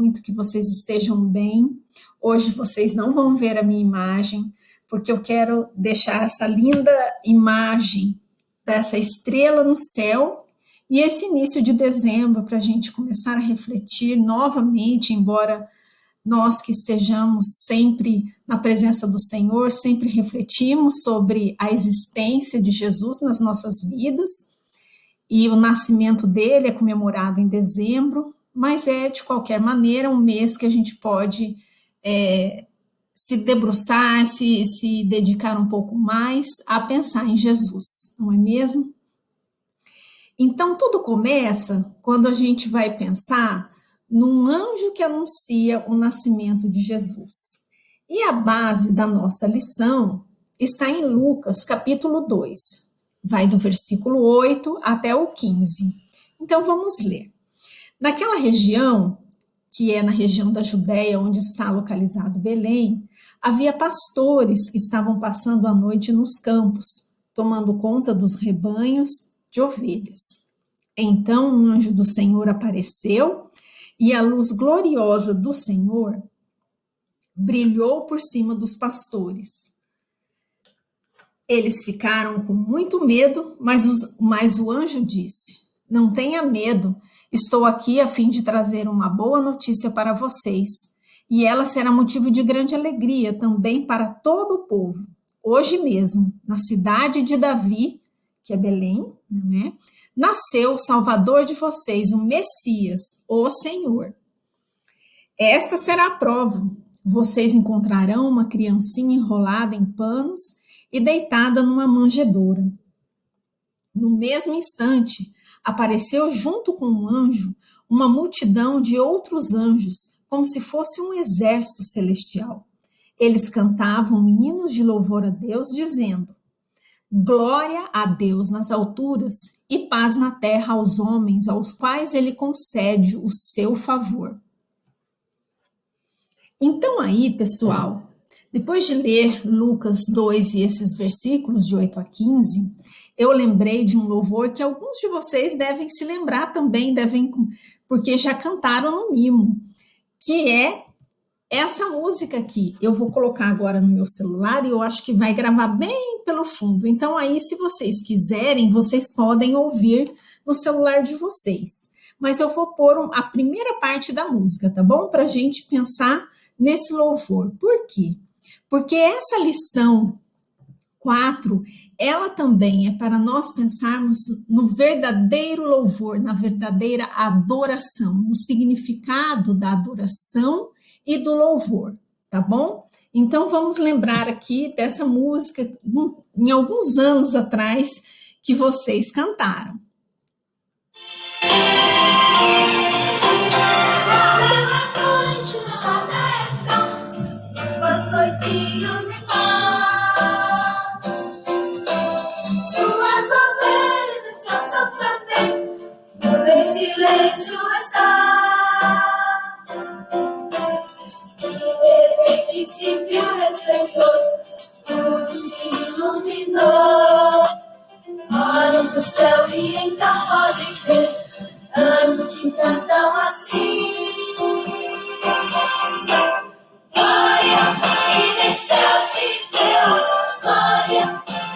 muito que vocês estejam bem. Hoje vocês não vão ver a minha imagem, porque eu quero deixar essa linda imagem dessa estrela no céu e esse início de dezembro para a gente começar a refletir novamente, embora nós que estejamos sempre na presença do Senhor, sempre refletimos sobre a existência de Jesus nas nossas vidas, e o nascimento dele é comemorado em dezembro, mas é, de qualquer maneira, um mês que a gente pode se debruçar, se dedicar um pouco mais a pensar em Jesus, não é mesmo? Então, tudo começa quando a gente vai pensar num anjo que anuncia o nascimento de Jesus. E a base da nossa lição está em Lucas, capítulo 2. Vai do versículo 8 até o 15. Então, vamos ler. Naquela região, que é na região da Judéia, onde está localizado Belém, havia pastores que estavam passando a noite nos campos, tomando conta dos rebanhos de ovelhas. Então, um anjo do Senhor apareceu e a luz gloriosa do Senhor brilhou por cima dos pastores. Eles ficaram com muito medo, mas o anjo disse: não tenha medo, estou aqui a fim de trazer uma boa notícia para vocês, e ela será motivo de grande alegria também para todo o povo. Hoje mesmo, na cidade de Davi, que é Belém, não é? Nasceu o Salvador de vocês, o Messias, o Senhor. Esta será a prova. Vocês encontrarão uma criancinha enrolada em panos e deitada numa manjedoura. No mesmo instante, apareceu junto com o anjo uma multidão de outros anjos, como se fosse um exército celestial. Eles cantavam hinos de louvor a Deus, dizendo: glória a Deus nas alturas e paz na terra aos homens, aos quais ele concede o seu favor. Então aí, pessoal, depois de ler Lucas 2 e esses versículos de 8 a 15, eu lembrei de um louvor que alguns de vocês devem se lembrar também, porque já cantaram no Mimo, que é essa música aqui. Eu vou colocar agora no meu celular e eu acho que vai gravar bem pelo fundo. Então aí, se vocês quiserem, vocês podem ouvir no celular de vocês. Mas eu vou pôr a primeira parte da música, tá bom? Para a gente pensar nesse louvor. Por quê? Porque essa lição 4, ela também é para nós pensarmos no verdadeiro louvor, na verdadeira adoração, no significado da adoração e do louvor, tá bom? Então vamos lembrar aqui dessa música em alguns anos atrás que vocês cantaram. Os pastorzinhos em paz, suas ovelhas descansam também, no silêncio está. De repente se viu resplendor, tudo se iluminou. Olham pro céu e então podem ver anjos que cantam assim: glória, e nos céus se estreou, glória,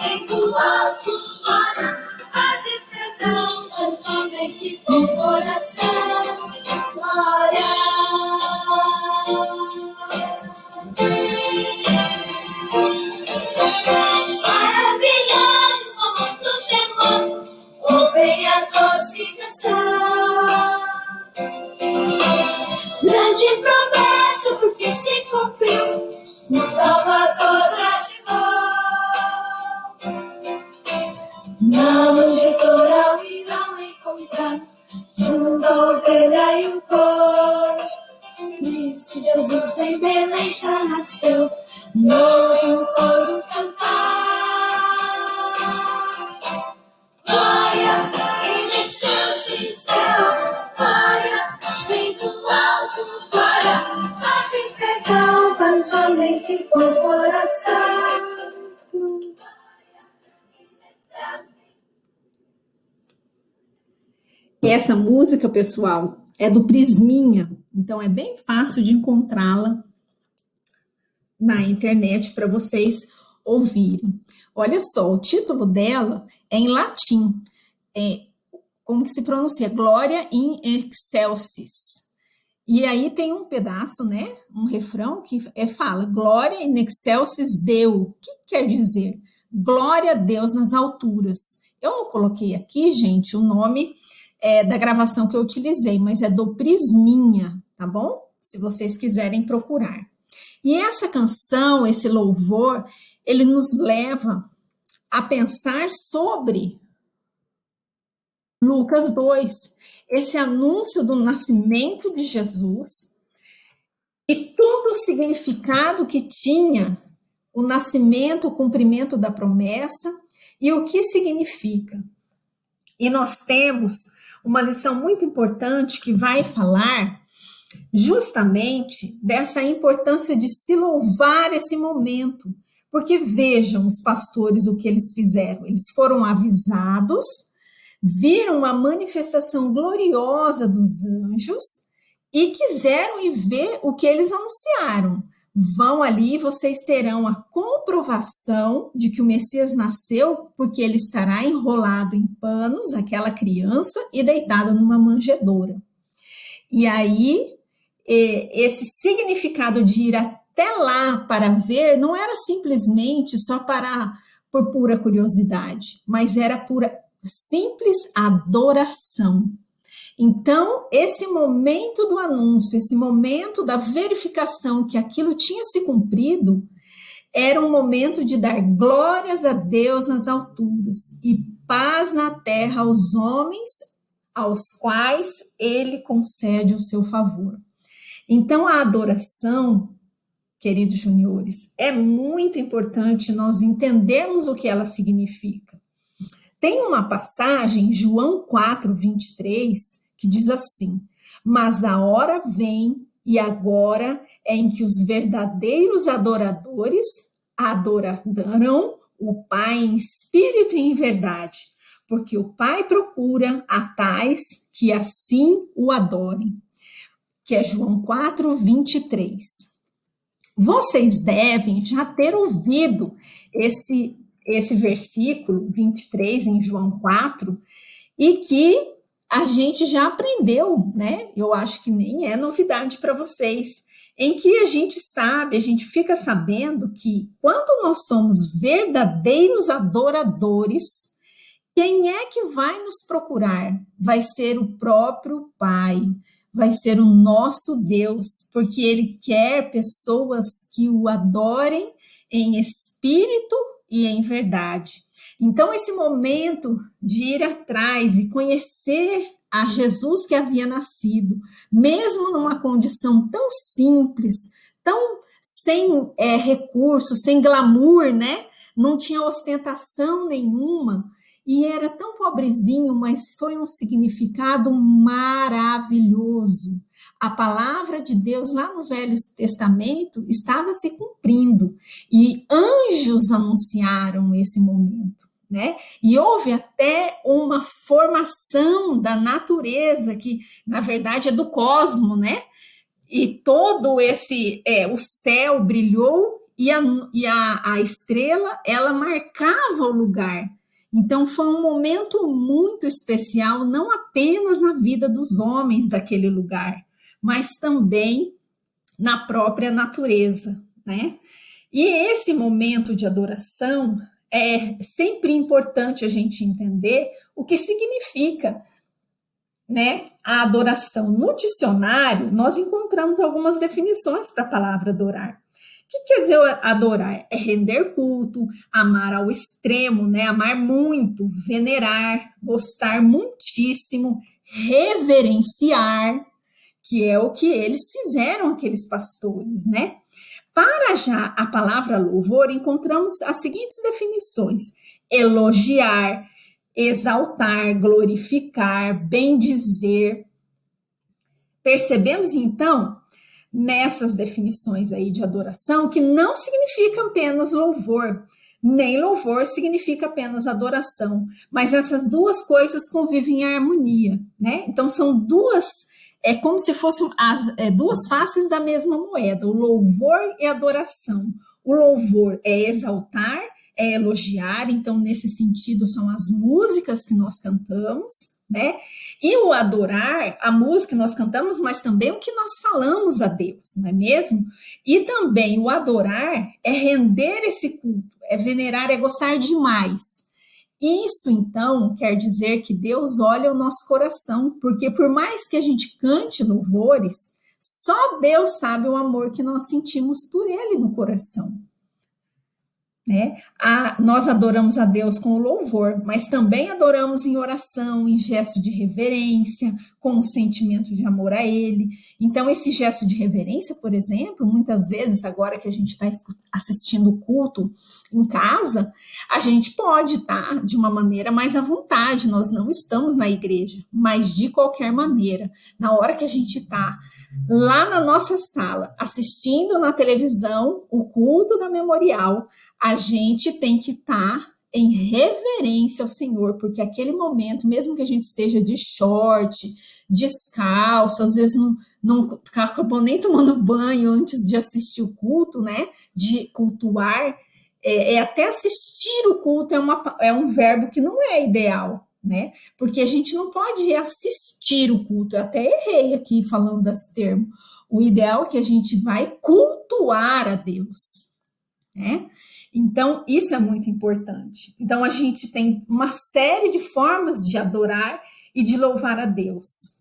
vem do alto, glória, paz e perdão, mas somente com o coração, glória. Maravilhosos com muito temor, ouvem a doce canção. Grande promessa por fim se cumpriu, o Salvador já chegou. Na manjedoura irão encontrar, junto a ovelha e o boi, Cristo Jesus em Belém já nasceu, ouve o coro cantar. Glória, e nos céus se estreou, glória, vem do alto, glória, paz e perdão, mas somente com o coração. Essa música, pessoal, é do Prisminha, Então, é bem fácil de encontrá-la na internet para vocês ouvirem. Olha só, o título dela é em latim. Como que se pronuncia? Glória in excelsis. E aí tem um pedaço, né? Um refrão que fala Glória in excelsis Deo. O que quer dizer? Glória a Deus nas alturas. Eu não coloquei aqui, gente, o nome da gravação que eu utilizei, mas é do Prisminha, tá bom? Se vocês quiserem procurar. E essa canção, esse louvor, ele nos leva a pensar sobre Lucas 2, esse anúncio do nascimento de Jesus e todo o significado que tinha o nascimento, o cumprimento da promessa e o que significa. E nós temos uma lição muito importante que vai falar justamente dessa importância de se louvar esse momento. Porque vejam os pastores o que eles fizeram. Eles foram avisados, viram uma manifestação gloriosa dos anjos e quiseram ir ver o que eles anunciaram. Vão ali e vocês terão a comprovação de que o Messias nasceu, porque ele estará enrolado em panos, aquela criança, e deitado numa manjedoura. E aí, esse significado de ir até lá para ver não era simplesmente só por pura curiosidade, mas era pura simples adoração. Então, esse momento do anúncio, esse momento da verificação que aquilo tinha se cumprido, era um momento de dar glórias a Deus nas alturas e paz na terra aos homens aos quais ele concede o seu favor. Então, a adoração, queridos juniores, é muito importante nós entendermos o que ela significa. Tem uma passagem, João 4, 23, que diz assim: mas a hora vem e agora é em que os verdadeiros adoradores adorarão o Pai em espírito e em verdade, porque o Pai procura a tais que assim o adorem. Que é João 4, 23. Vocês devem já ter ouvido esse versículo 23 em João 4, e que a gente já aprendeu, né? Eu acho que nem é novidade para vocês, em que a gente fica sabendo que quando nós somos verdadeiros adoradores, quem é que vai nos procurar? Vai ser o próprio Pai, vai ser o nosso Deus, porque Ele quer pessoas que o adorem em espírito e em verdade. Então, esse momento de ir atrás e conhecer a Jesus que havia nascido, mesmo numa condição tão simples, tão sem recursos, sem glamour, né? Não tinha ostentação nenhuma, e era tão pobrezinho, mas foi um significado maravilhoso. A palavra de Deus lá no Velho Testamento estava se cumprindo e anjos anunciaram esse momento, né? E houve até uma formação da natureza que, na verdade, é do cosmo, né? E todo o céu brilhou e a estrela, ela marcava o lugar. Então, foi um momento muito especial, não apenas na vida dos homens daquele lugar, mas também na própria natureza, né? E esse momento de adoração é sempre importante a gente entender o que significa, né, a adoração. No dicionário, nós encontramos algumas definições para a palavra adorar. O que quer dizer adorar? É render culto, amar ao extremo, né? Amar muito, venerar, gostar muitíssimo, reverenciar, que é o que eles fizeram, aqueles pastores, né? Para já a palavra louvor, encontramos as seguintes definições: elogiar, exaltar, glorificar, bendizer. Percebemos, então, nessas definições aí de adoração, que não significa apenas louvor, nem louvor significa apenas adoração, mas essas duas coisas convivem em harmonia, né? Então, são duas é como se fossem duas faces da mesma moeda, o louvor e a adoração. O louvor é exaltar, é elogiar, então, nesse sentido, são as músicas que nós cantamos, né? E o adorar, a música que nós cantamos, mas também o que nós falamos a Deus, não é mesmo? E também o adorar é render esse culto, é venerar, é gostar demais. Isso, então, quer dizer que Deus olha o nosso coração, porque por mais que a gente cante louvores, só Deus sabe o amor que nós sentimos por Ele no coração. Né? Nós adoramos a Deus com o louvor, mas também adoramos em oração, em gesto de reverência, com um sentimento de amor a Ele. Então, esse gesto de reverência, por exemplo, muitas vezes, agora que a gente está assistindo o culto em casa, a gente pode estar de uma maneira mais à vontade, nós não estamos na igreja, mas de qualquer maneira, na hora que a gente está lá na nossa sala, assistindo na televisão o culto da Memorial, a gente tem que estar em reverência ao Senhor, porque aquele momento, mesmo que a gente esteja de short, descalço, às vezes não acabou nem tomando banho antes de assistir o culto, né? De cultuar, até assistir o culto é um verbo que não é ideal, né? Porque a gente não pode assistir o culto. Eu até errei aqui falando desse termo. O ideal é que a gente vai cultuar a Deus, né? Então, isso é muito importante. Então, a gente tem uma série de formas de adorar e de louvar a Deus.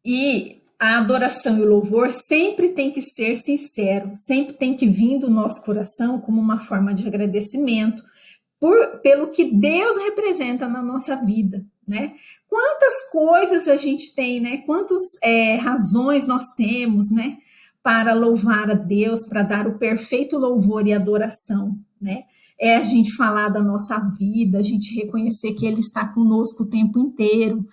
E a adoração e o louvor sempre tem que ser sincero, sempre tem que vir do nosso coração como uma forma de agradecimento pelo que Deus representa na nossa vida, né? Quantas coisas a gente tem, né? Quantas razões nós temos, né? Para louvar a Deus, para dar o perfeito louvor e adoração, né? É a gente falar da nossa vida, a gente reconhecer que Ele está conosco o tempo inteiro,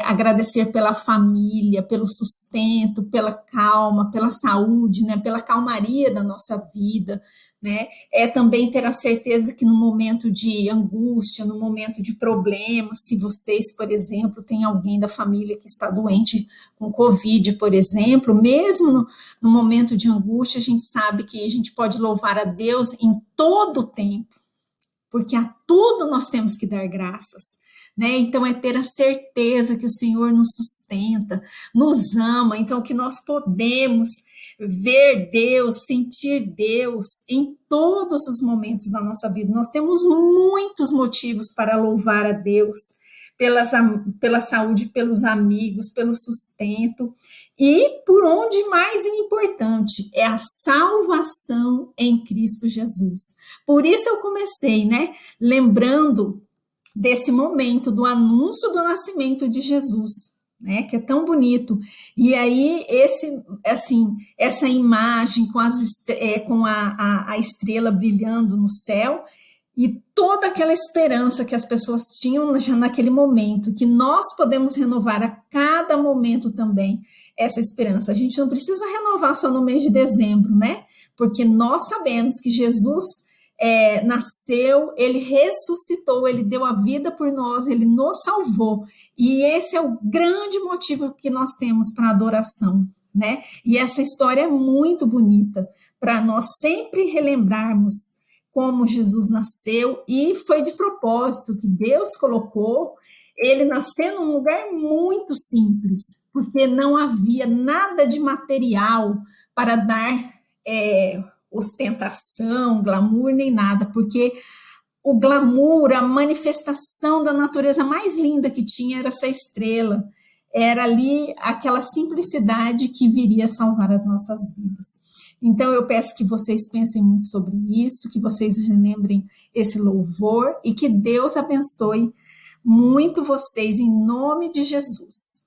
agradecer pela família, pelo sustento, pela calma, pela saúde, né? Pela calmaria da nossa vida, né? É também ter a certeza que no momento de angústia, no momento de problemas, se vocês, por exemplo, têm alguém da família que está doente com Covid, por exemplo, mesmo no momento de angústia, a gente sabe que a gente pode louvar a Deus em todo o tempo, porque a tudo nós temos que dar graças, né? Então, é ter a certeza que o Senhor nos sustenta, nos ama, então que nós podemos ver Deus, sentir Deus em todos os momentos da nossa vida. Nós temos muitos motivos para louvar a Deus, pela saúde, pelos amigos, pelo sustento, e por onde mais importante, é a salvação em Cristo Jesus. Por isso eu comecei, né, lembrando desse momento do anúncio do nascimento de Jesus, né, que é tão bonito. E aí essa imagem com a estrela brilhando no céu e toda aquela esperança que as pessoas tinham já naquele momento, que nós podemos renovar a cada momento também essa esperança. A gente não precisa renovar só no mês de dezembro, né? Porque nós sabemos que Jesus nasceu, Ele ressuscitou, Ele deu a vida por nós, Ele nos salvou. E esse é o grande motivo que nós temos para a adoração, né? E essa história é muito bonita, para nós sempre relembrarmos como Jesus nasceu, e foi de propósito que Deus colocou ele nascer num lugar muito simples, porque não havia nada de material para dar ostentação, glamour, nem nada, porque o glamour, a manifestação da natureza mais linda que tinha era essa estrela, era ali aquela simplicidade que viria salvar as nossas vidas. Então, eu peço que vocês pensem muito sobre isso, que vocês relembrem esse louvor e que Deus abençoe muito vocês em nome de Jesus.